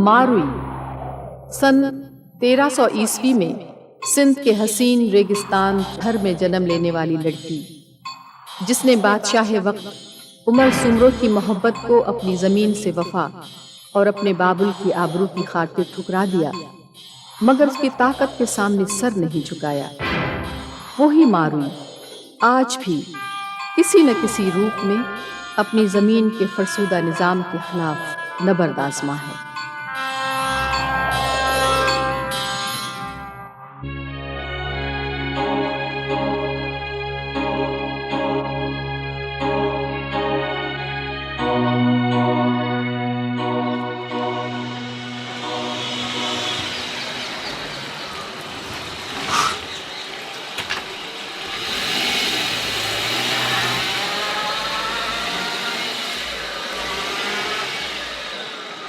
मारुई सन 1300 ईस्वी में सिंध के हसीन रेगिस्तान भर में जन्म लेने वाली लड़की, जिसने बादशाह वक्त उमर सुमरो की मोहब्बत को अपनी ज़मीन से वफा और अपने बाबुल की आबरू की खातिर ठुकरा दिया, मगर उसकी ताकत के सामने सर नहीं झुकाया। वही मारुई आज भी किसी न किसी रूप में अपनी ज़मीन के फरसुदा निज़ाम के खिलाफ नबर्दाज़मा है।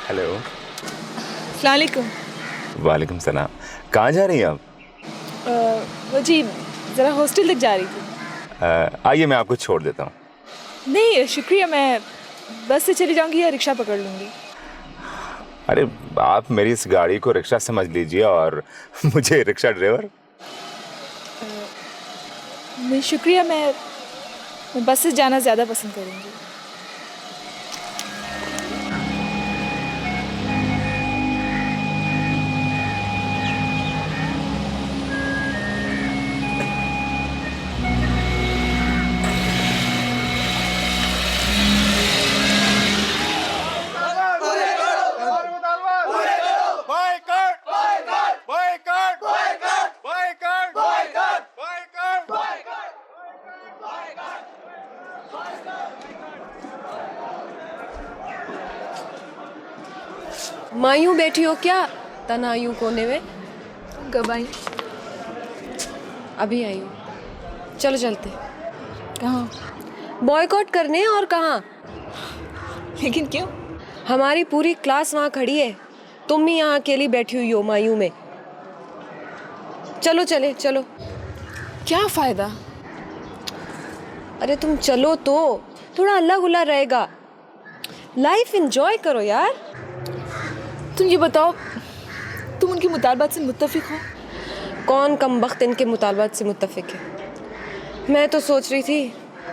हेलो। अस्सलाम वालेकुम। वालेकुम सलाम। कहाँ जा रही हैं आप? वो जी ज़रा हॉस्टल तक जा रही थी। आइए मैं आपको छोड़ देता हूँ। नहीं शुक्रिया, मैं बस से चली जाऊंगी या रिक्शा पकड़ लूँगी। अरे आप मेरी इस गाड़ी को रिक्शा समझ लीजिए और मुझे रिक्शा ड्राइवर। नहीं शुक्रिया, मैं बस से जाना ज़्यादा पसंद करूँगी। मायूं बैठी हो क्या तनायूं कोने में? कब आई? अभी आई हूँ। चलो चलते। कहाँ? बॉयकॉट करने और कहाँ? लेकिन क्यों? हमारी पूरी क्लास वहाँ खड़ी है, तुम ही यहाँ अकेली बैठी हुई हो मायूं में। चलो चले चलो। क्या फ़ायदा? अरे तुम चलो तो थोड़ा अल्लाह गुल्ला रहेगा। लाइफ एंजॉय करो यार। तुम ये बताओ, तुम उनकी मुतालबात से मुत्तफिक हो? कौन कमबख्त इनके मुतालबात से मुत्तफिक है? मैं तो सोच रही थी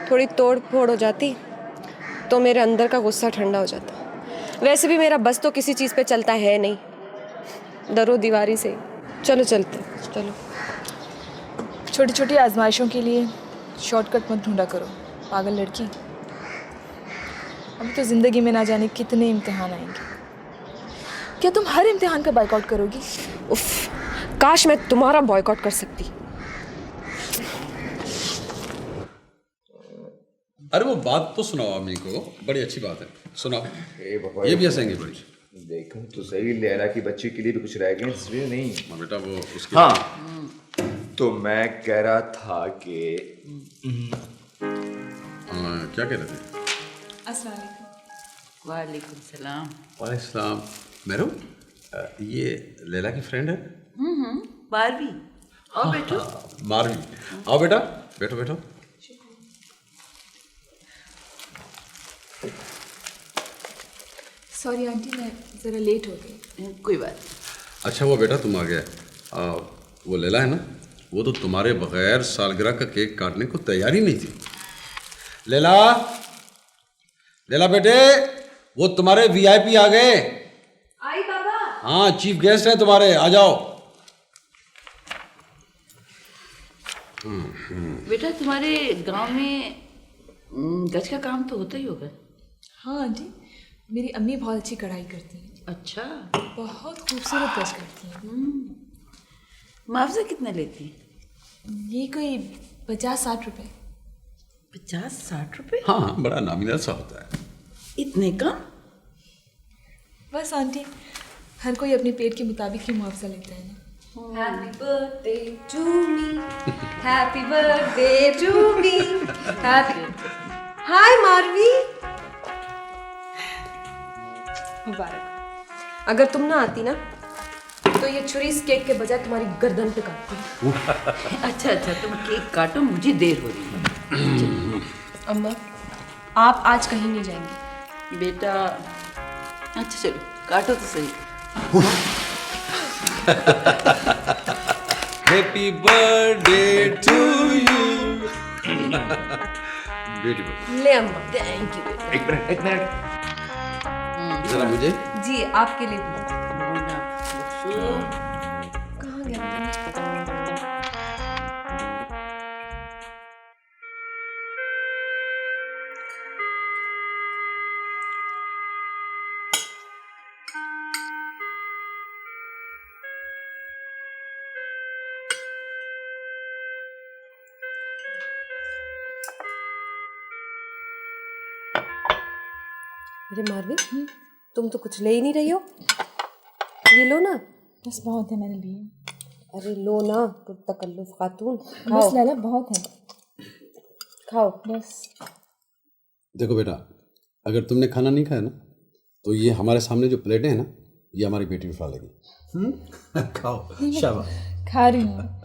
थोड़ी तोड़ फोड़ हो जाती तो मेरे अंदर का गुस्सा ठंडा हो जाता। वैसे भी मेरा बस तो किसी चीज़ पे चलता है नहीं, दरो दीवारी से। चलो चलते चलो। छोटी छोटी आजमाइशों के लिए शॉर्टकट मत ढूंढा करो पागल लड़की। अभी तो ज़िंदगी में ना जाने कितने इम्तिहान आएंगे। क्या तुम हर इम्तिहान का बायकॉट करोगी? उफ, काश मैं तुम्हारा बॉयकॉट कर सकती। अरे वो बात तो सुनाओ अम्मी को, बड़ी अच्छी बात है, सुनाओ। ये भी हंसेंगे बड़ी। देखो तो सही, लैला की बच्ची के लिए भी कुछ रह गए इसलिए नहीं। हाँ बेटा वो उसकी। हाँ तो मैं कह रहा था कि क्या कह रहे थे? अस्सलाम वालेकुम। वालेकुम सलाम। वालेकुम। मेरू ये लैला की फ्रेंड है? बारहवीं। आओ बैठो। मारवी, आओ बेटा, बैठो बैठो। सॉरी आंटी, मैं ज़रा लेट हो गई। कोई बात अच्छा वो बेटा तुम आ गए। वो लैला है ना, वो तो तुम्हारे बगैर सालगिरह का केक काटने को तैयार ही नहीं थी। लैला, लैला बेटे, वो तुम्हारे वीआईपी आ गए। आई पापा। हाँ चीफ गेस्ट हैं तुम्हारे, आ जाओ। बेटा, तुम्हारे गांव में गज का काम तो होता ही होगा। हाँ आंटी, मेरी अम्मी बहुत अच्छी कढ़ाई करती हैं। अच्छा। बहुत खूबसूरत गज करती हैं। मुआवजा कितना लेती है? ये कोई 50-60 रुपए। 50-60 रुपए? हाँ बड़ा नॉमिनल सा होता है। इतने कम? बस आंटी, हर कोई अपने पेट के मुताबिक ही मुआवजा लेता है ना। Happy birthday to me, happy birthday to me, happy। हाय मारवी। मुबारक। अगर तुम ना आती ना तो ये छुरी इस केक के बजाय तुम्हारी गर्दन पे काटती। अच्छा अच्छा, तुम केक काटो, मुझे देर हो रही है। अम्मा, आप आज कहीं नहीं जाएंगी। बेटा अच्छा चलो काटो तो सही। Happy birthday to you. Beautiful. ले अम्मा। थैंक यू बेटा। एक मिनट जरा मुझे। जी आपके लिए भी। कहाँ गया? अरे मारवी, तुम तो कुछ ले ही नहीं रही हो। ये लो ना। बस बहुत है मैंने लिए। अरे लो ना, तुम तकल्लुफ खातून। बस लैला बहुत है। खाओ बस। देखो बेटा, अगर तुमने खाना नहीं खाया ना तो ये हमारे सामने जो प्लेटें हैं ना, ये हमारी बेटी उठा लेगी। खाओ, शाबाश। खा रही हूँ।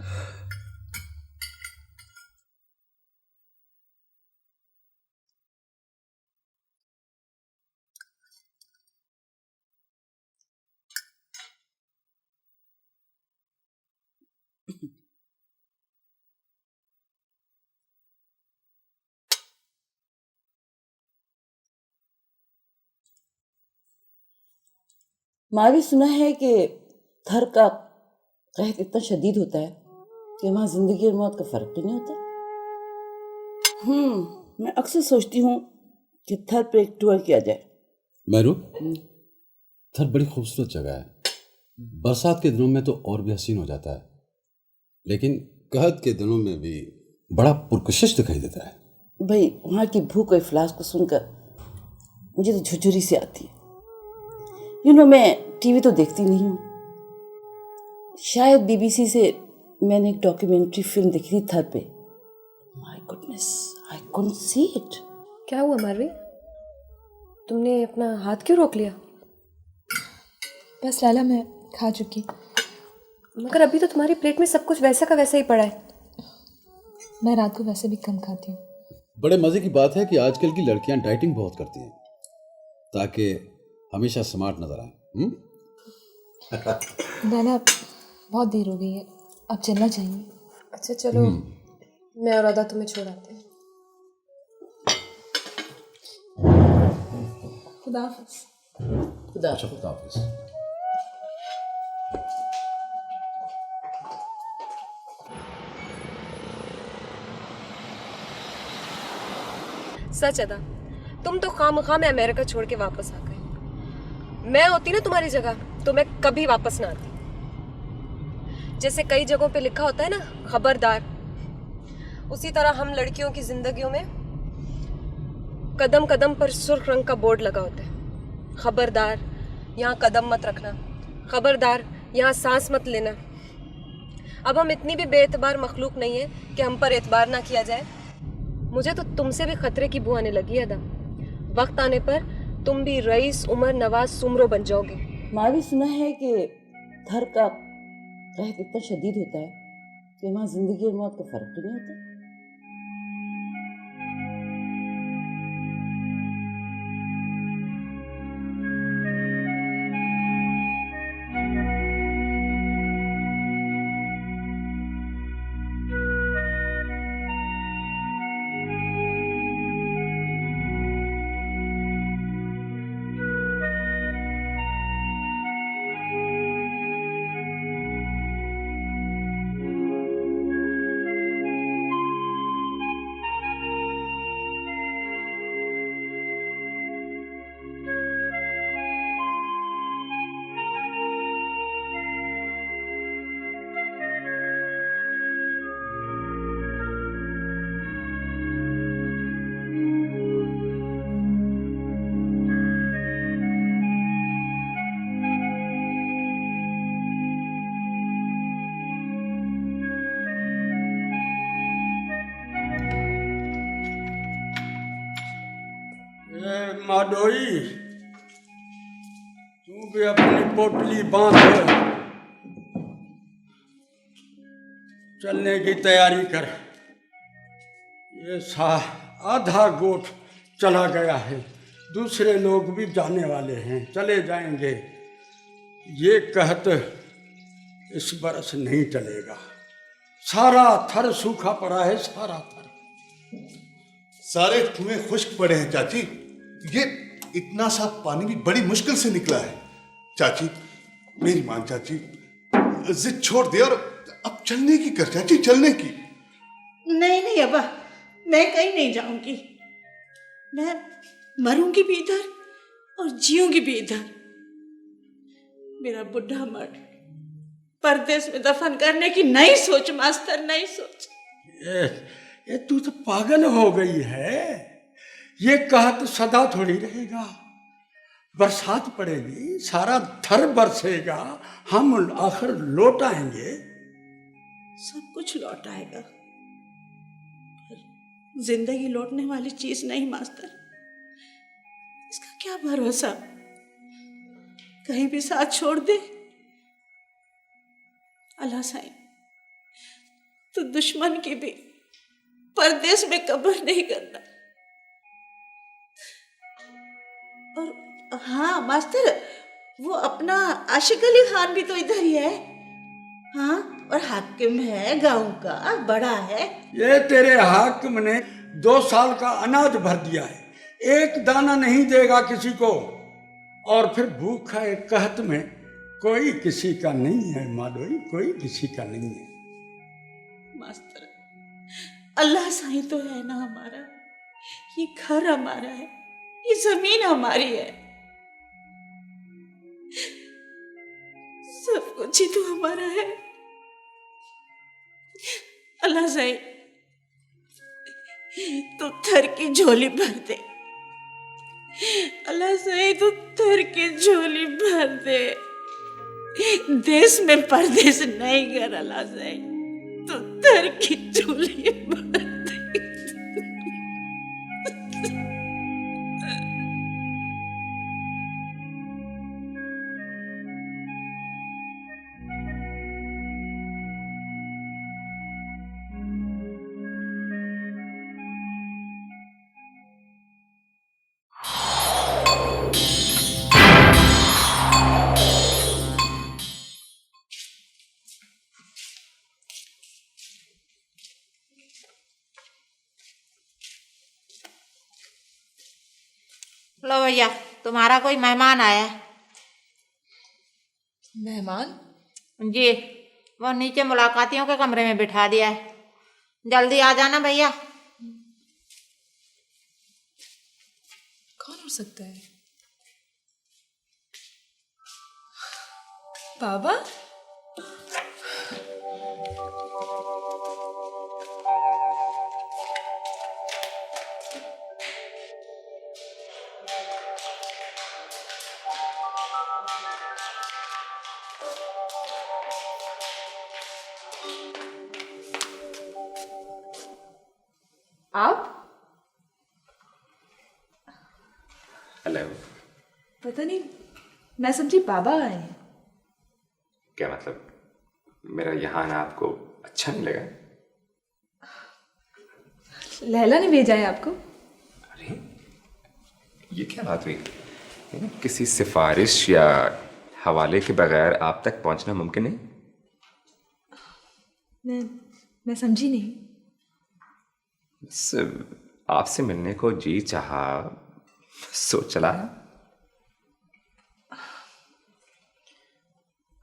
मावी, सुना है कि थर का कहर इतना शदीद होता है कि वहाँ जिंदगी और मौत का फर्क तो नहीं होता। मैं अक्सर सोचती हूँ कि थर पे एक टूर किया जाए। मैरू, थर बड़ी खूबसूरत जगह है। बरसात के दिनों में तो और भी हसीन हो जाता है, लेकिन कहत के दिनों में भी बड़ा पुरकशिश दिखाई देता है। भाई, वहाँ की भूख और इफलास को सुनकर मुझे तो झुरझुरी सी आती है। मैं टीवी तो देखती नहीं हूँ। शायद बीबीसी से मैंने एक डॉक्यूमेंट्री फिल्म देखी थी थर पे। My goodness, I couldn't see it. क्या हुआ मारवी, तुमने अपना हाथ क्यों रोक लिया? बस लैला, मैं खा चुकी। मगर अभी तो तुम्हारी प्लेट में सब कुछ वैसा का वैसा ही पड़ा है। मैं रात को वैसे भी कम खाती हूँ। बड़े मजे की बात है कि आजकल की लड़कियां डाइटिंग बहुत करती हैं ताकि हमेशा स्मार्ट नजर आए। लैला, बहुत देर हो गई है, अब चलना चाहिए। अच्छा चलो, मैं और अदा तुम्हें छोड़ आते हैं। खुदा हाफिज़। अच्छा, खुदा हाफिज़। सच अदा, तुम तो खामखा में अमेरिका छोड़ के वापस आ गए। मैं होती ना तुम्हारी जगह तो मैं कभी वापस ना आती। जैसे कई जगहों पे लिखा होता है ना, खबरदार, उसी तरह हम लड़कियों की जिंदगियों में कदम कदम पर सुर्ख रंग का बोर्ड लगा होता है। खबरदार, यहाँ कदम मत रखना। खबरदार, यहाँ सांस मत लेना। अब हम इतनी भी बेएतबार मखलूक नहीं है कि हम पर एतबार ना किया जाए। मुझे तो तुमसे भी खतरे की बू आने लगी है अदा। वक्त आने पर तुम भी रईस उमर नवाज सुमरो बन जाओगे। मावी, सुना है कि थर का कहर इतना शदीद होता है कि वहाँ जिंदगी और मौत का फर्क तो नहीं होता। माडोई, तू भी अपनी पोटली बांध, चलने की तैयारी कर। ये आधा गोट चला गया है, दूसरे लोग भी जाने वाले हैं, चले जाएंगे। ये कहत इस बरस नहीं टलेगा। सारा थर सूखा पड़ा है, सारा थर। सारे कुएं खुश्क पड़े हैं चाची। ये इतना सा पानी भी बड़ी मुश्किल से निकला है। चाची मेरी मान चाची, जिद छोड़ दे और अब चलने की कर चाची, चलने की। नहीं नहीं अब्बा, मैं कहीं नहीं जाऊंगी। मैं मरूंगी भी इधर और जीऊंगी भी इधर। मेरा बुढ़ा मर्द परदेश में दफन करने की नहीं सोच मास्टर, नहीं सोच। ये तू तो पागल हो गई है। ये कहत सदा थोड़ी रहेगा। बरसात पड़ेगी, सारा थर बरसेगा, हम आखिर लौट आएंगे। सब कुछ लौट आएगा, जिंदगी लौटने वाली चीज नहीं मास्टर। इसका क्या भरोसा, कहीं भी साथ छोड़ दे। अल्लाह साईं, तो दुश्मन की भी परदेश में कब्र नहीं करना। और हाँ मास्टर, वो अपना आशिक अली खान भी तो इधर ही है। हाँ, और हाकिम है, गांव का बड़ा है। ये तेरे हाकिम ने 2 साल का अनाज भर दिया है, एक दाना नहीं देगा किसी को। और फिर भूखा एक कहत में कोई किसी का नहीं है माधोई, कोई किसी का नहीं है। मास्टर, अल्लाह साईं तो है ना हमारा। ये घर हमारा है, ये जमीन हमारी है, सब कुछ ही तो हमारा है। अल्लाह साईं, तो थर की झोली भर दे। अल्लाह साईं, तो थर की झोली भर दे। देश में परदेश नहीं कर अल्लाह साईं, तो थर की झोली भर दे। लो भैया, तुम्हारा कोई मेहमान आया है। मेहमान? जी, वो नीचे मुलाकातियों के कमरे में बिठा दिया है। जल्दी आ जाना भैया। कौन हो सकता है? बाबा? आप? हेलो। पता नहीं, मैं समझी बाबा आए हैं। क्या मतलब, मेरा यहाँ आना आपको अच्छा नहीं लगा? लैला ने भेजा है आपको। अरे ये क्या बात हुई? किसी सिफारिश या हवाले के बगैर आप तक पहुंचना मुमकिन नहीं? मैं समझी नहीं। बस आपसे मिलने को जी चाहा, सो चला।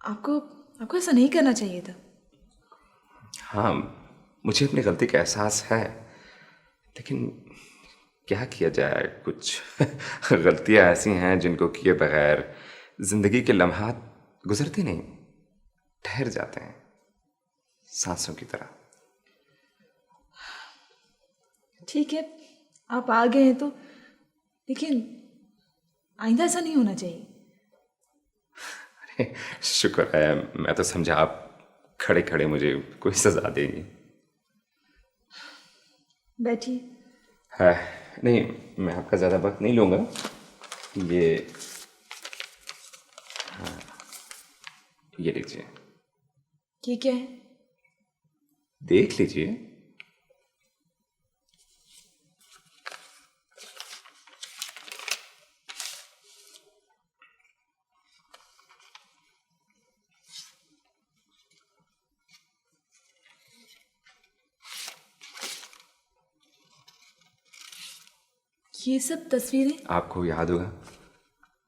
आपको ऐसा नहीं करना चाहिए था। हाँ, मुझे अपनी गलती का एहसास है, लेकिन क्या किया जाए। कुछ गलतियां ऐसी हैं जिनको किए बगैर जिंदगी के लम्हात गुजरते नहीं, ठहर जाते हैं सांसों की तरह। ठीक है, आप आ गए हैं तो, लेकिन आइंदा ऐसा नहीं होना चाहिए। अरे शुक्र है, मैं तो समझा आप खड़े खड़े मुझे कोई सजा देंगी। बैठिए। है नहीं, मैं आपका ज़्यादा वक्त नहीं लूँगा। ये हाँ, ये लीजिए। ये क्या है? देख लीजिए। ये सब तस्वीरें? आपको याद होगा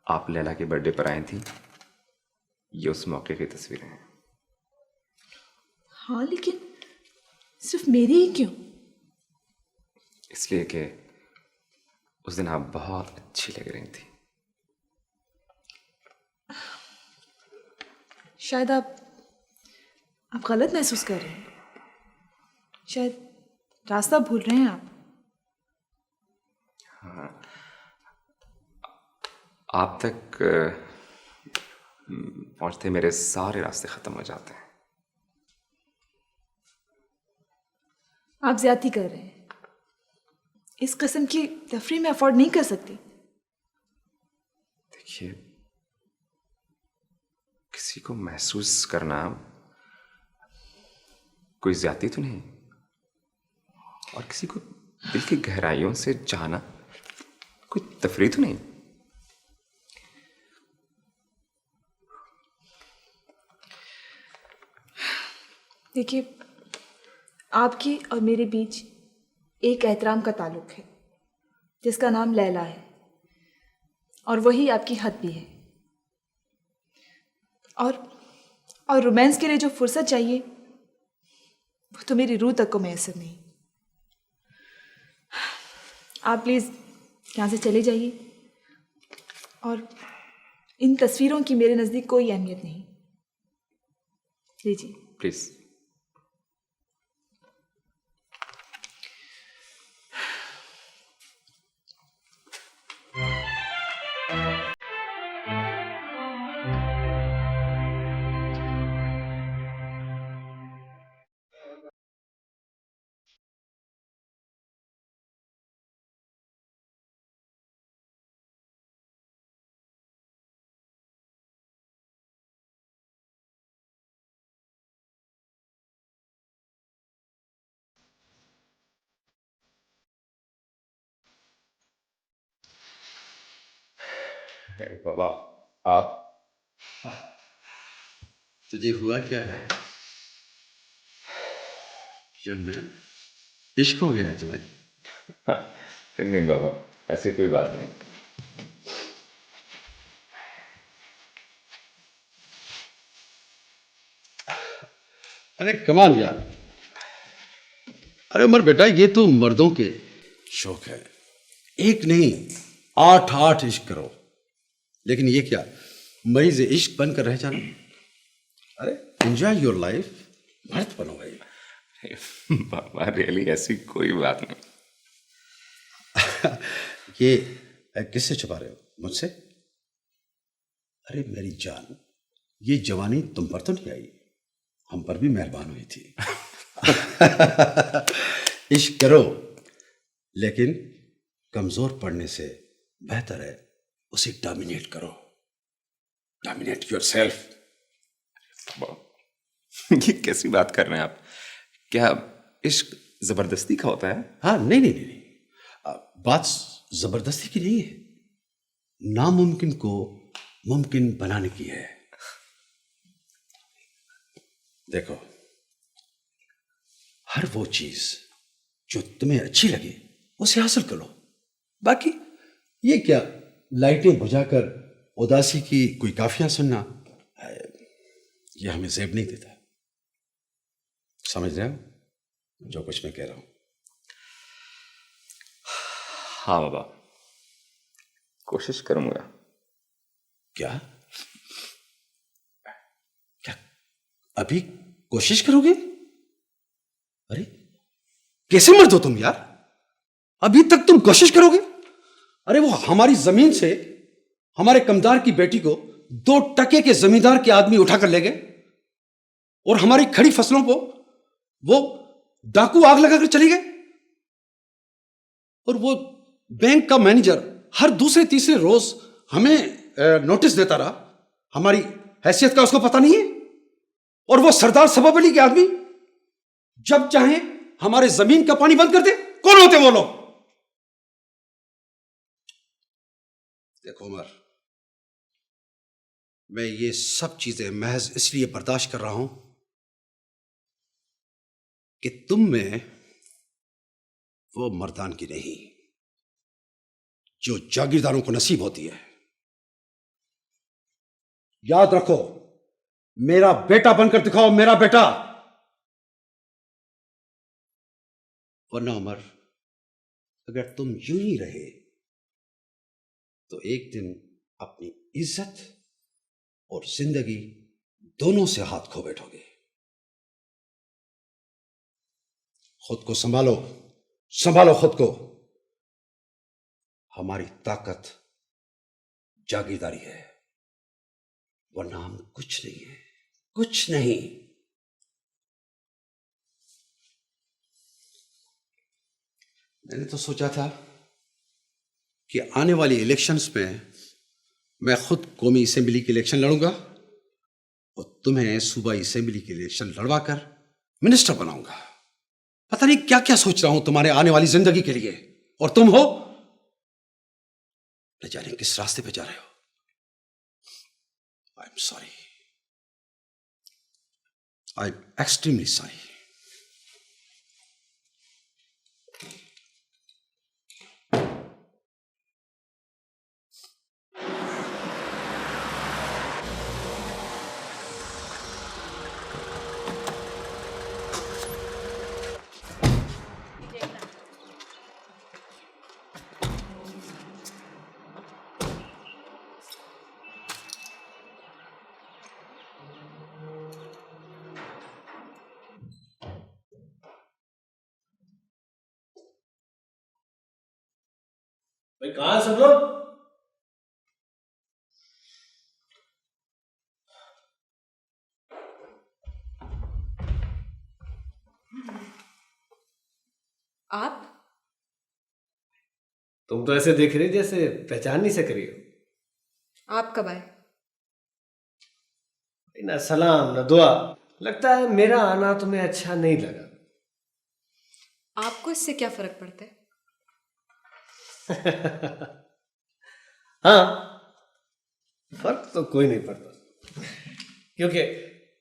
आप लैला के बर्थडे पर आई थी, ये उस मौके की तस्वीरें हैं। हाँ, लेकिन सिर्फ मेरी ही क्यों? इसलिए कि उस दिन आप बहुत अच्छी लग रही थी। शायद आप गलत महसूस कर रहे हैं। शायद रास्ता भूल रहे हैं आप। हाँ, आप तक पहुंचते मेरे सारे रास्ते खत्म हो जाते हैं। आप ज्यादती कर रहे हैं। इस किस्म की तफरीह में अफोर्ड नहीं कर सकती। देखिए, किसी को महसूस करना कोई ज्यादती तो नहीं, और किसी को दिल की गहराइयों से जाना कोई तफरीह तो नहीं। देखिए, आपकी और मेरे बीच एक एहतराम का ताल्लुक है जिसका नाम लैला है, और वही आपकी हद भी है। और रोमांस के लिए जो फुर्सत चाहिए वो तो मेरी रूह तक को मैसर नहीं। आप प्लीज़ यहाँ से चले जाइए, और इन तस्वीरों की मेरे नज़दीक कोई अहमियत नहीं। लीजिए। प्लीज। बाबा, आप तुझे हुआ क्या है? जन्नत, इश्क हो गया है तुम्हें? नहीं बाबा, ऐसी कोई बात नहीं। अरे कमाल यार। अरे उमर बेटा, ये तो मर्दों के शौक है। एक नहीं 8 इश्क करो, लेकिन ये क्या मरीज इश्क बनकर रह जाना? अरे एंजॉय योर लाइफ, मर्द बनो भाई। बाबा रियली ऐसी कोई बात नहीं। ये किससे छुपा रहे हो? मुझसे? अरे मेरी जान, ये जवानी तुम पर तो नहीं आई, हम पर भी मेहरबान हुई थी। इश्क करो, लेकिन कमजोर पड़ने से बेहतर है उसे डोमिनेट करो। Dominate yourself. ये कैसी बात कर रहे हैं आप? क्या इश्क जबरदस्ती का होता है? हाँ, नहीं नहीं नहीं, बात जबरदस्ती की नहीं है, नामुमकिन को मुमकिन बनाने की है। देखो, हर वो चीज जो तुम्हें अच्छी लगे उसे हासिल करो। बाकी ये क्या लाइटें बुझाकर उदासी की कोई काफियां सुनना, ये हमें ज़ेब नहीं देता। समझ रहे हो जो कुछ मैं कह रहा हूं? हाँ बाबा, कोशिश करूंगा। क्या क्या अभी कोशिश करोगे? अरे कैसे मर्द हो तुम यार, अभी तक तुम कोशिश करोगे? अरे वो हमारी जमीन से हमारे कमदार की बेटी को 2 टके के जमींदार के आदमी उठाकर ले गए, और हमारी खड़ी फसलों को वो डाकू आग लगाकर चले गए, और वो बैंक का मैनेजर हर दूसरे तीसरे रोज हमें नोटिस देता रहा। हमारी हैसियत का उसको पता नहीं है। और वो सरदार सबब अली के आदमी जब चाहे हमारे जमीन का पानी बंद कर दे। कौन होते वो लोग? देखो उमर, मैं ये सब चीजें महज इसलिए बर्दाश्त कर रहा हूं कि तुम में वो मर्दान की नहीं, जो जागीरदारों को नसीब होती है। याद रखो, मेरा बेटा बनकर दिखाओ, मेरा बेटा। वरना उमर, अगर तुम यूं ही रहे तो एक दिन अपनी इज्जत और जिंदगी दोनों से हाथ खो बैठोगे। खुद को संभालो, संभालो खुद को। हमारी ताकत जागीरदारी है, वरना हम कुछ नहीं है, कुछ नहीं। मैंने तो सोचा था कि आने वाली इलेक्शंस में मैं खुद कौमी असेंबली की इलेक्शन लड़ूंगा और तुम्हें सूबाई असेंबली की इलेक्शन लड़वाकर मिनिस्टर बनाऊंगा। पता नहीं क्या क्या सोच रहा हूं तुम्हारे आने वाली जिंदगी के लिए, और तुम हो न जाने किस रास्ते पे जा रहे हो। I am sorry, I am extremely sorry. भाई कहाँ है सब लोग? आप? तुम तो ऐसे देख रही जैसे पहचान नहीं सक रही हो। आप कब आए? ना सलाम न दुआ। लगता है मेरा आना तुम्हें अच्छा नहीं लगा। आपको इससे क्या फर्क पड़ता है? हाँ, फर्क तो कोई नहीं पड़ता, क्योंकि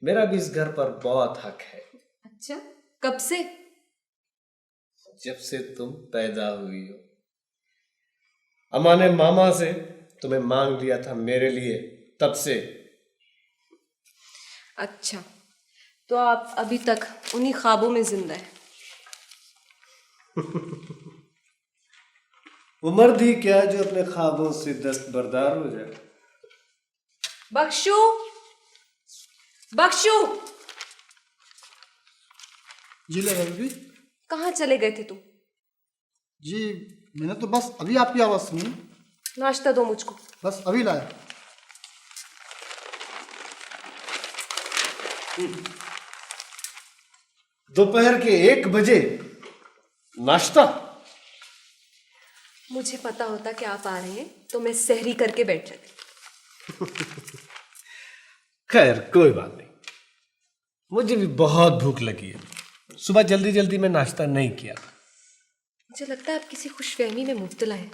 मेरा भी इस घर पर बहुत हक है। अच्छा, कब से? जब से तुम पैदा हुई हो। अम्मा ने मामा से तुम्हें मांग लिया था मेरे लिए, तब से। अच्छा, तो आप अभी तक उन्हीं ख्वाबों में जिंदा है। वो मर्द ही क्या जो अपने ख्वाबों से दस्तबरदार हो जाए। बख्शू, बख्शू, जी ले भी। कहाँ चले गए थे तुम? जी मैंने तो बस अभी आपकी आवाज़ सुनी। नाश्ता दो मुझको। बस अभी लाया। दोपहर के 1 बजे नाश्ता? मुझे पता होता कि आप आ रहे हैं तो मैं सहरी करके बैठ जाती। खैर कोई बात नहीं, मुझे भी बहुत भूख लगी है। सुबह जल्दी जल्दी में नाश्ता नहीं किया। मुझे लगता है आप किसी खुशफहमी में मुब्तला हैं।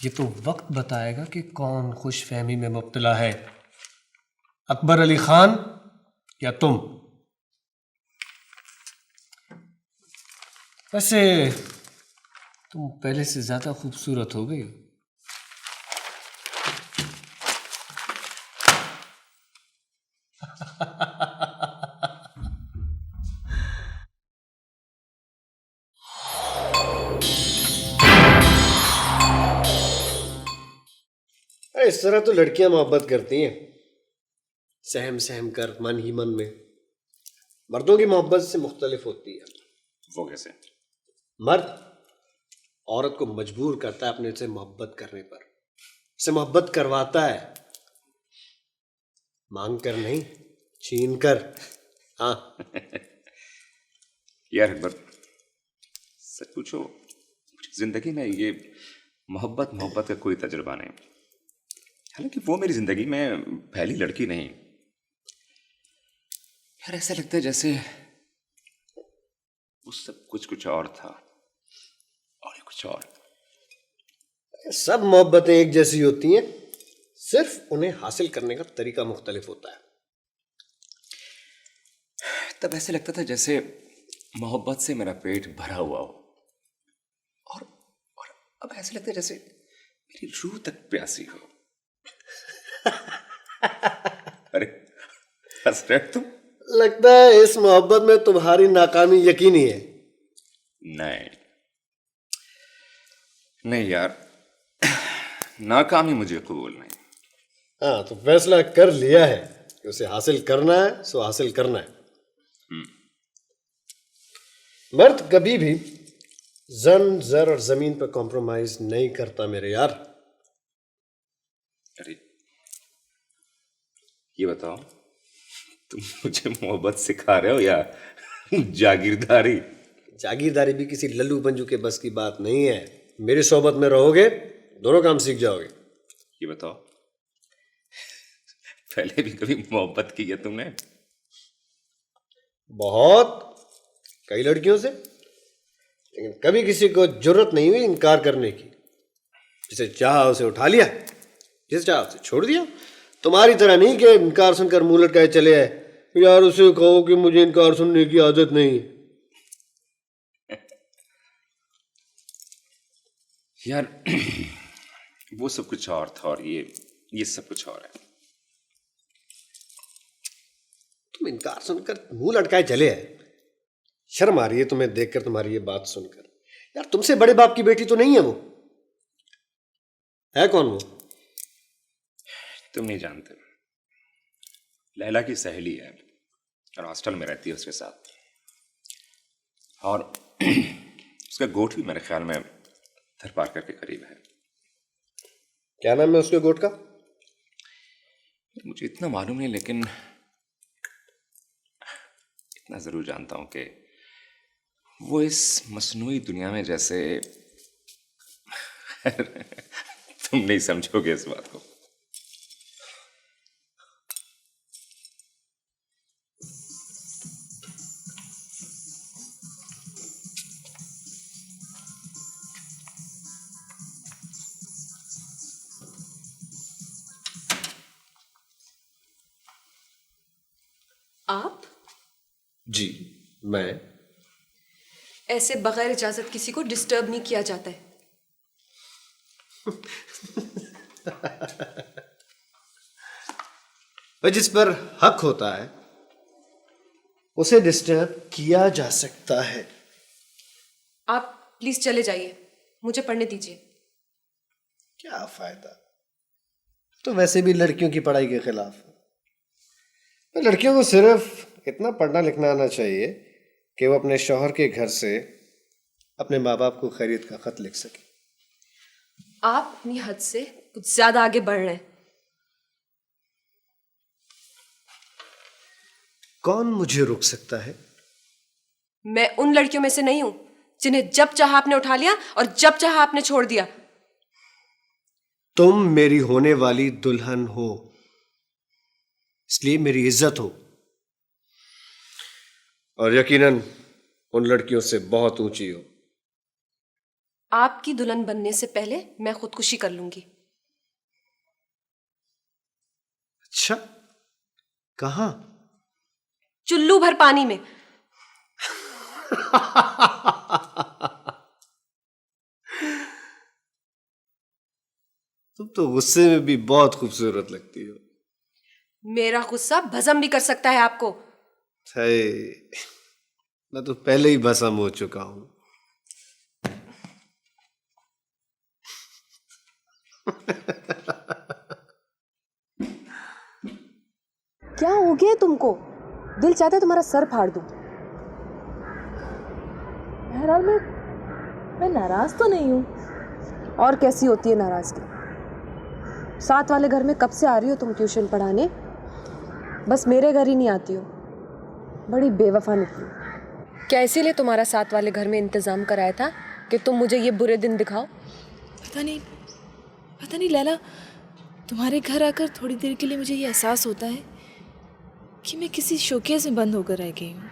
ये तो वक्त बताएगा कि कौन खुशफहमी में मुब्तला है, अकबर अली खान या तुम। वैसे तुम पहले से ज्यादा खूबसूरत हो गई हो। इस तरह तो लड़कियां मोहब्बत करती हैं, सहम सहम कर, मन ही मन में। मर्दों की मोहब्बत से मुख्तलिफ होती है। वो कैसे? मर्द औरत को मजबूर करता है अपने से मोहब्बत करने पर, उसे मोहब्बत करवाता है, मांग कर नहीं, छीन कर। हाँ। यार अकबर, सच पूछो, जिंदगी में ये मोहब्बत मोहब्बत का कोई तजुर्बा नहीं। हालांकि वो मेरी जिंदगी में पहली लड़की नहीं। यार ऐसा लगता है जैसे वो सब कुछ और था और ये कुछ और। सब मोहब्बतें एक जैसी होती हैं, सिर्फ उन्हें हासिल करने का तरीका मुख्तलिफ होता है। तब ऐसे लगता था जैसे मोहब्बत से मेरा पेट भरा हुआ हो, और अब ऐसे लगता है जैसे मेरी रूह तक प्यासी हो। अरे हंस रहे हो तुम? लगता है इस मोहब्बत में तुम्हारी नाकामी यकीनी है। नहीं नहीं यार, नाकामी मुझे कबूल नहीं। हाँ, तो फैसला कर लिया है कि उसे हासिल करना है, सो हासिल करना है। मर्द कभी भी जन, जर और जमीन पर कॉम्प्रोमाइज नहीं करता मेरे यार। अरे ये बताओ, तुम मुझे मोहब्बत सिखा रहे हो या जागीरदारी? जागीरदारी भी किसी लल्लू पंजू के बस की बात नहीं है। मेरी सोहबत में रहोगे, दोनों काम सीख जाओगे। ये बताओ, पहले भी कभी मोहब्बत की है तुमने? बहुत, कई लड़कियों से, लेकिन कभी किसी को जरूरत नहीं हुई इनकार करने की। जिसे चाहा उसे उठा लिया, जिसे चाहा उसे छोड़ दिया। तुम्हारी तरह नहीं कि इनकार सुनकर मुंह लटकाए चले आए। यार उसे कहो कि मुझे इनकार सुनने की आदत नहीं है। यार वो सब कुछ और था और ये सब कुछ और है। तुम इनकार सुनकर मुंह लटकाए चले आए। शर्म आ रही है तुम्हें देखकर, तुम्हारी ये बात सुनकर। यार तुमसे बड़े बाप की बेटी तो नहीं है वो। है कौन वो? तुम नहीं जानते। लैला की सहेली है और हॉस्टल में रहती है उसके साथ। और उसका गोठ भी मेरे ख्याल में थरपारकर के करीब है। क्या नाम है उसके गोठ का? मुझे इतना मालूम नहीं, लेकिन इतना जरूर जानता हूं कि वो इस मसनूई दुनिया में जैसे तुम नहीं समझोगे इस बात को। आप? जी मैं। ऐसे बगैर इजाजत किसी को डिस्टर्ब नहीं किया जाता है। जिस पर हक होता है उसे डिस्टर्ब किया जा सकता है। आप प्लीज चले जाइए, मुझे पढ़ने दीजिए। क्या फायदा, तो वैसे भी लड़कियों की पढ़ाई के खिलाफ। लड़कियों को सिर्फ इतना पढ़ना लिखना आना चाहिए कि वो अपने शौहर के घर से अपने माँ बाप को खैरियत का खत लिख सके। आप अपनी हद से कुछ ज्यादा आगे बढ़ रहे हैं। कौन मुझे रोक सकता है? मैं उन लड़कियों में से नहीं हूं जिन्हें जब चाहा आपने उठा लिया और जब चाहा आपने छोड़ दिया। तुम मेरी होने वाली दुल्हन हो, इसलिए मेरी इज्जत हो, और यकीनन उन लड़कियों से बहुत ऊंची हो। आपकी दुल्हन बनने से पहले मैं खुदकुशी कर लूंगी। अच्छा, कहां? चुल्लू भर पानी में। तुम तो गुस्से में भी बहुत खूबसूरत लगती हो। मेरा गुस्सा भस्म भी कर सकता है आपको। मैं तो पहले ही भस्म हो चुका हूं। क्या हो गया तुमको? दिल चाहता है तुम्हारा सर फाड़ दूं। बहरहाल मैं नाराज तो नहीं हूं। और कैसी होती है नाराजगी? साथ वाले घर में कब से आ रही हो तुम ट्यूशन पढ़ाने? बस मेरे घर ही नहीं आती हो। बड़ी बेवफा निकली। क्या इसीलिए तुम्हारा साथ वाले घर में इंतजाम कराया था कि तुम मुझे ये बुरे दिन दिखाओ? पता नहीं लैला, तुम्हारे घर आकर थोड़ी देर के लिए मुझे ये एहसास होता है कि मैं किसी शोकेस में बंद होकर रह गई हूँ,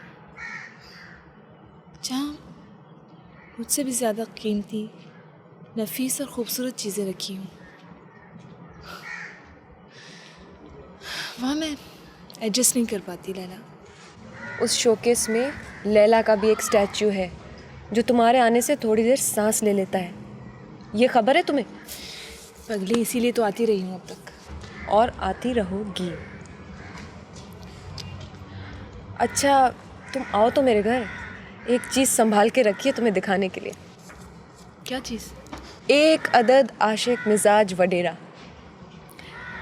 जहाँ मुझसे भी ज़्यादा कीमती, नफीस और ख़ूबसूरत चीज़ें रखी हूँ। वहाँ मैं एडजस्ट नहीं कर पाती लैला। उस शोकेस में लैला का भी एक स्टैचू है जो तुम्हारे आने से थोड़ी देर सांस ले लेता है। ये खबर है तुम्हें? पगली, इसीलिए तो आती रही हूँ अब तक। और आती रहोगी। अच्छा तुम आओ तो मेरे घर, एक चीज़ संभाल के रखिए तुम्हें दिखाने के लिए। क्या चीज़? एक अदद आशिक मिजाज वडेरा।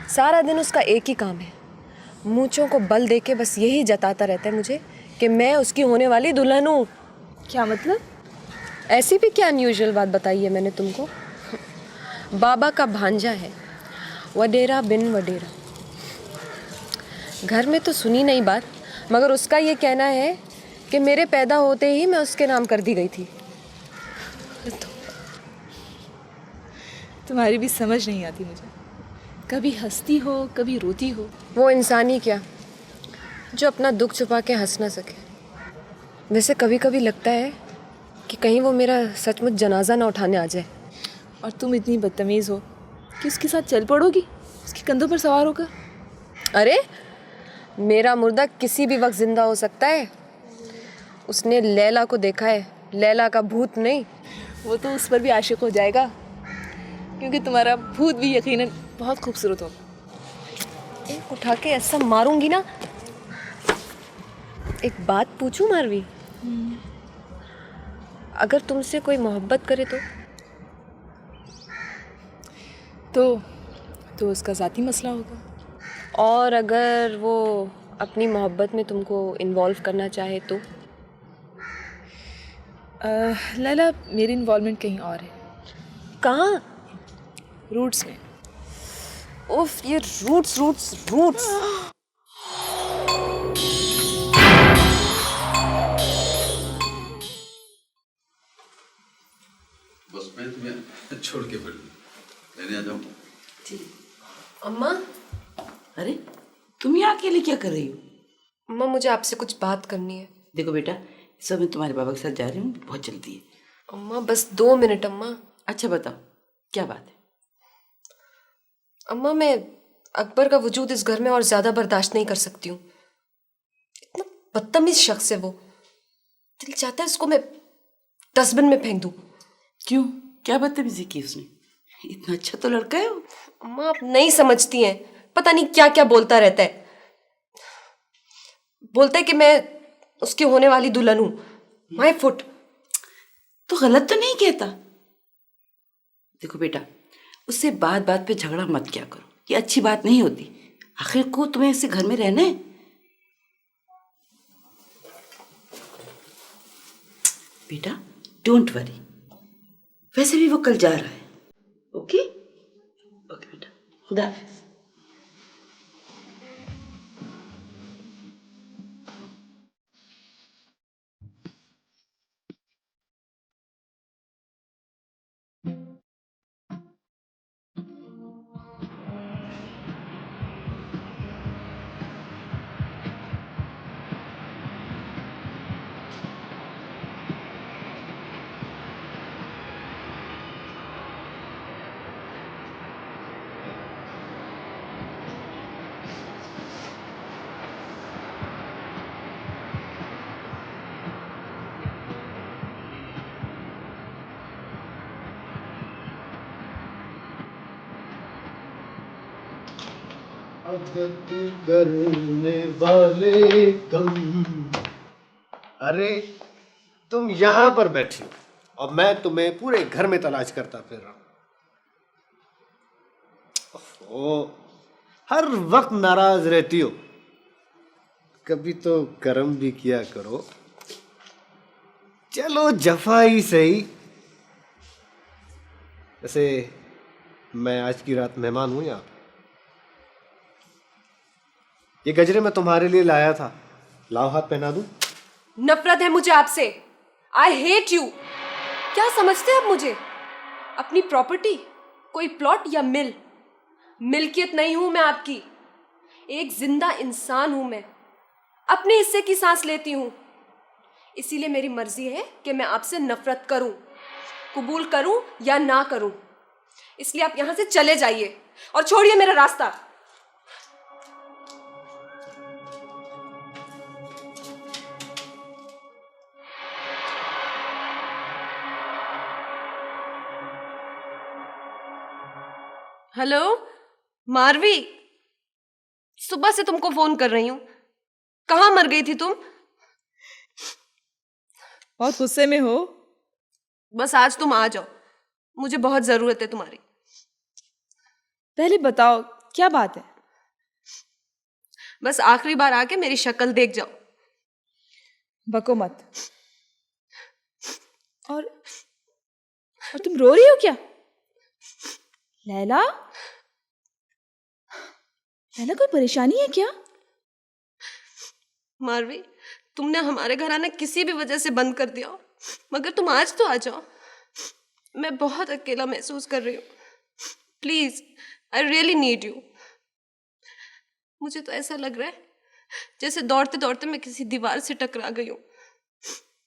सारा दिन उसका एक ही काम है, मूंछों को बल दे के बस यही जताता रहता है मुझे कि मैं उसकी होने वाली दुल्हन हूँ। क्या मतलब? ऐसी भी क्या अनयूजुअल बात बताई है मैंने तुमको? बाबा का भांजा है, वडेरा बिन वडेरा। घर में तो सुनी नहीं बात, मगर उसका ये कहना है कि मेरे पैदा होते ही मैं उसके नाम कर दी गई थी। तुम्हारी भी समझ नहीं आती मुझे, कभी हंसती हो कभी रोती हो। वो इंसान ही क्या जो अपना दुख छुपा के हंस ना सके। वैसे कभी कभी लगता है कि कहीं वो मेरा सचमुच जनाजा ना उठाने आ जाए। और तुम इतनी बदतमीज़ हो कि उसके साथ चल पड़ोगी, उसके कंधों पर सवार होकर। अरे मेरा मुर्दा किसी भी वक्त जिंदा हो सकता है। उसने लैला को देखा है, लैला का भूत नहीं। वो तो उस पर भी आशिक हो जाएगा, क्योंकि तुम्हारा भूत भी यकीनन बहुत खूबसूरत होगा। एक उठा के ऐसा मारूंगी ना। एक बात पूछूं मारवी, अगर तुमसे कोई मोहब्बत करे तो उसका ज़ाती मसला होगा। और अगर वो अपनी मोहब्बत में तुमको इन्वॉल्व करना चाहे तो? लैला, मेरी इन्वॉल्वमेंट कहीं और है। कहाँ? रूट्स में। उफ, ये रूट्स रूट्स रूट्स। बस मैं तुम्हें छोड़ के फिर लेने आ जाऊँ। अम्मा। अरे तुम यहाँ अकेले क्या कर रही हो? अम्मा मुझे आपसे कुछ बात करनी है। देखो बेटा, इस समय तुम्हारे बाबा के साथ जा रही हूँ, बहुत जल्दी है। अम्मा बस 2 मिनट अम्मा। अच्छा बताओ क्या बात है? अम्मा मैं अकबर का वजूद इस घर में और ज्यादा बर्दाश्त नहीं कर सकती हूँ। इतना बदतमीज शख्स है वो। दिल चाहता है उसको मैं डस्टबिन में फेंक दूँ। क्यों, क्या बदतमीजी की उसने? इतना अच्छा तो लड़का है वो। अम्मा आप नहीं समझती हैं, पता नहीं क्या क्या बोलता रहता है। बोलता है कि मैं उसकी होने वाली दुल्हन हूँ। My foot. तो गलत तो नहीं कहता। देखो बेटा, उससे बात बात पे झगड़ा मत किया करो, ये अच्छी बात नहीं होती। आखिर को तुम्हें इसे घर में रहना है। बेटा डोंट वरी, वैसे भी वो कल जा रहा है। ओके ओके बेटा, खुदा हाफिज़। आदत करने वाले कम। अरे तुम यहाँ पर बैठी हो और मैं तुम्हें पूरे घर में तलाश करता फिर रहा हूँ। हर वक्त नाराज रहती हो, कभी तो कर्म भी किया करो। चलो जफा ही सही। वैसे मैं आज की रात मेहमान हूं यहाँ। ये गजरे मैं तुम्हारे लिए लाया था, लाओ हाथ पहना दूं। नफरत है मुझे आपसे। I hate you. क्या समझते हैं आप मुझे? अपनी प्रॉपर्टी, कोई प्लॉट या मिल? मिल्कियत नहीं हूं मैं आपकी, एक जिंदा इंसान हूं मैं। अपने हिस्से की सांस लेती हूं। इसीलिए मेरी मर्जी है कि मैं आपसे नफरत करूं, कबूल करूं या ना करूं। इसलिए आप यहां से चले जाइए और छोड़िए मेरा रास्ता। हेलो मारवी, सुबह से तुमको फोन कर रही हूँ, कहाँ मर गई थी तुम? बहुत गुस्से में हो? बस आज तुम आ जाओ, मुझे बहुत जरूरत है तुम्हारी। पहले बताओ क्या बात है? बस आखिरी बार आके मेरी शक्ल देख जाओ। बको मत। और तुम रो रही हो क्या? लैला, लैला कोई परेशानी है क्या? मारवी, तुमने हमारे घर आना किसी भी वजह से बंद कर दिया, मगर तुम आज तो आ जाओ। मैं बहुत अकेला महसूस कर रही हूँ। Please, I really need you. मुझे तो ऐसा लग रहा है जैसे दौड़ते दौड़ते मैं किसी दीवार से टकरा गई हूँ।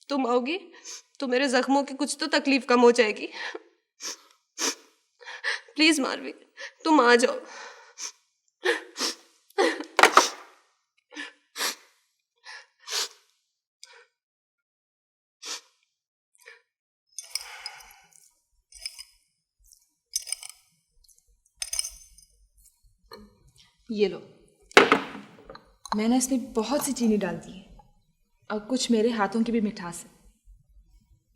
तुम आओगी तो मेरे जख्मों की कुछ तो तकलीफ कम हो जाएगी। प्लीज मारवी, तुम आ जाओ। ये लो, मैंने इसमें बहुत सी चीनी डाल दी है और कुछ मेरे हाथों की भी मिठास है।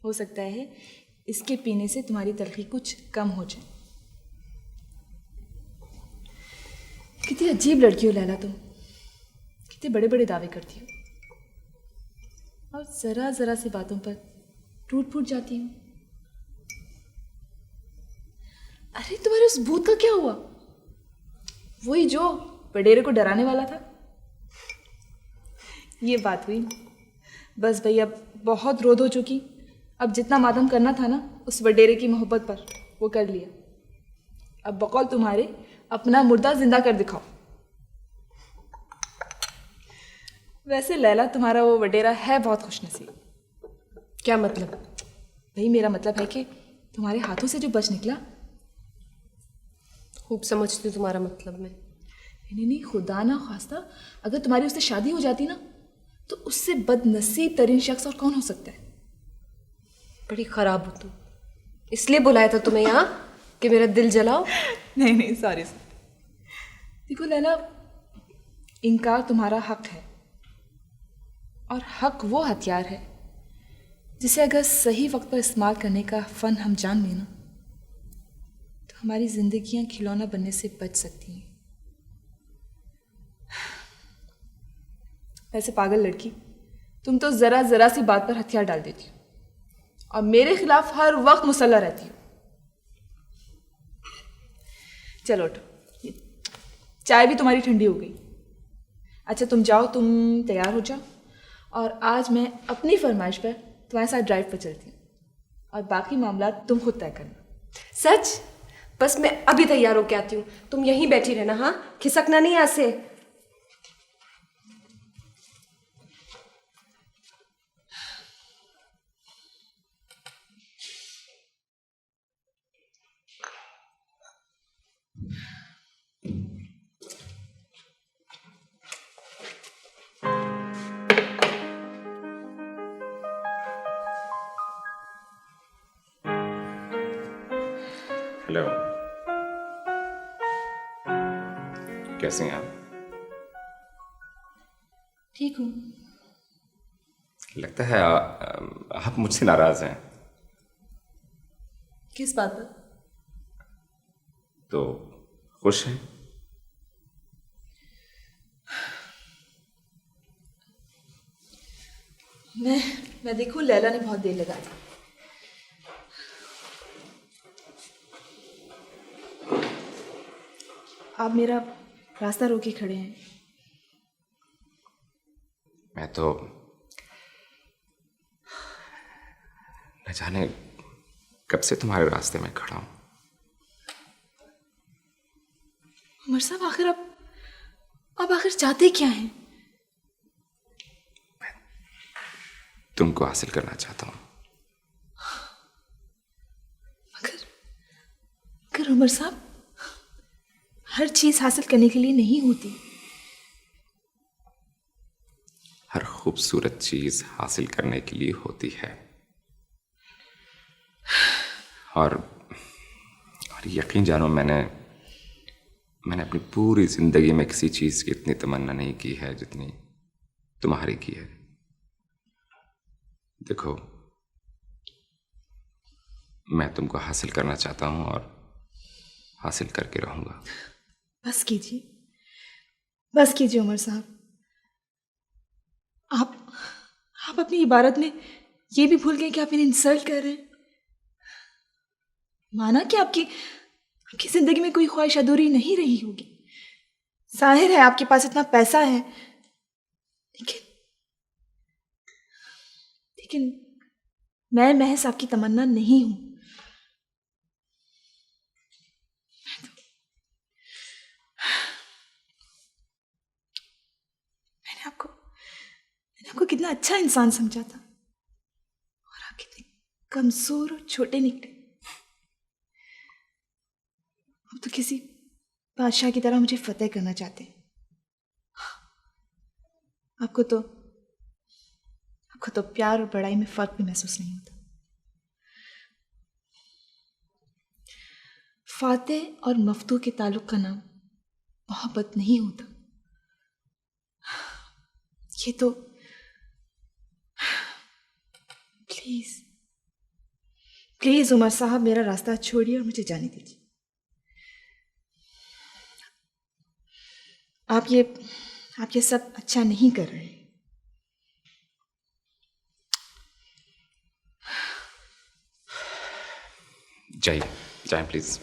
हो सकता है इसके पीने से तुम्हारी तलखी कुछ कम हो जाए। कितनी अजीब लड़की हो लैला तुम, कितने बड़े बड़े दावे करती हो और जरा जरा सी बातों पर टूट फूट जाती हो। अरे तुम्हारे उस भूत का क्या हुआ? वही जो वडेरे को डराने वाला था। ये बात हुई। बस भैया बहुत रोध हो चुकी। अब जितना मातम करना था ना उस वडेरे की मोहब्बत पर, वो कर लिया। अब बकौल तुम्हारे अपना मुर्दा जिंदा कर दिखाओ। वैसे लैला, तुम्हारा वो वडेरा है बहुत खुशनसीब। क्या मतलब? भाई मेरा मतलब है कि तुम्हारे हाथों से जो बच निकला। खूब समझती हूँ तुम्हारा मतलब। मैं नहीं, खुदा ना खास्ता अगर तुम्हारी उससे शादी हो जाती ना तो उससे बदनसीब तरीन शख्स और कौन हो सकता है। बड़ी खराब हो तुम, इसलिए बुलाया था तुम्हें यहाँ कि मेरा दिल जलाओ। नहीं सॉरी। देखो लैला, इनकार तुम्हारा हक है और हक वो हथियार है जिसे अगर सही वक्त पर इस्तेमाल करने का फन हम जान लें ना तो हमारी जिंदगियां खिलौना बनने से बच सकती हैं। वैसे पागल लड़की, तुम तो जरा जरा सी बात पर हथियार डाल देती हो और मेरे खिलाफ हर वक्त मुसल्ला रहती हो। चलो उठो, चाय भी तुम्हारी ठंडी हो गई। अच्छा तुम जाओ, तुम तैयार हो जाओ और आज मैं अपनी फरमाइश पर तुम्हारे साथ ड्राइव पर चलती हूँ और बाकी मामला तुम खुद तय करना। सच? बस मैं अभी तैयार होके आती हूँ, तुम यहीं बैठी रहना। हाँ, खिसकना नहीं यहाँ से। हेलो, कैसे हैं आप? ठीक हूँ। लगता है आप मुझसे नाराज हैं। किस बात पर? तो खुश हैं? मैं देखूं, लैला ने बहुत देर लगा दी। आप मेरा रास्ता रोके खड़े हैं। मैं तो न जाने कब से तुम्हारे रास्ते में खड़ा हूं। उमर साहब, आखिर आप आखिर चाहते क्या हैं? मैं तुमको हासिल करना चाहता हूं। मगर उमर साहब, हर चीज हासिल करने के लिए नहीं होती। हर खूबसूरत चीज हासिल करने के लिए होती है और यकीन जानो, मैंने मैंने अपनी पूरी जिंदगी में किसी चीज की इतनी तमन्ना नहीं की है जितनी तुम्हारी की है। देखो, मैं तुमको हासिल करना चाहता हूं और हासिल करके रहूंगा। बस कीजिए, बस कीजिए उमर साहब। आप अपनी इबारत में ये भी भूल गए कि आप इन्हें इंसल्ट कर रहे हैं। माना कि आपकी जिंदगी में कोई ख्वाहिश अधूरी नहीं रही होगी। जाहिर है आपके पास इतना पैसा है, लेकिन मैं महज आपकी तमन्ना नहीं हूं। मैंने आपको कितना अच्छा इंसान समझा था और आप कितने कमजोर और छोटे निकले। अब तो किसी बादशाह की तरह मुझे फतेह करना चाहते हैं। आपको तो प्यार और बड़ाई में फर्क भी महसूस नहीं होता। फातेह और मफ्तू के ताल्लुक का नाम मोहब्बत नहीं होता। ये तो प्लीज उमर साहब, मेरा रास्ता छोड़िए और मुझे जाने दीजिए। आप ये सब अच्छा नहीं कर रहे। जाइए, जाइए प्लीज।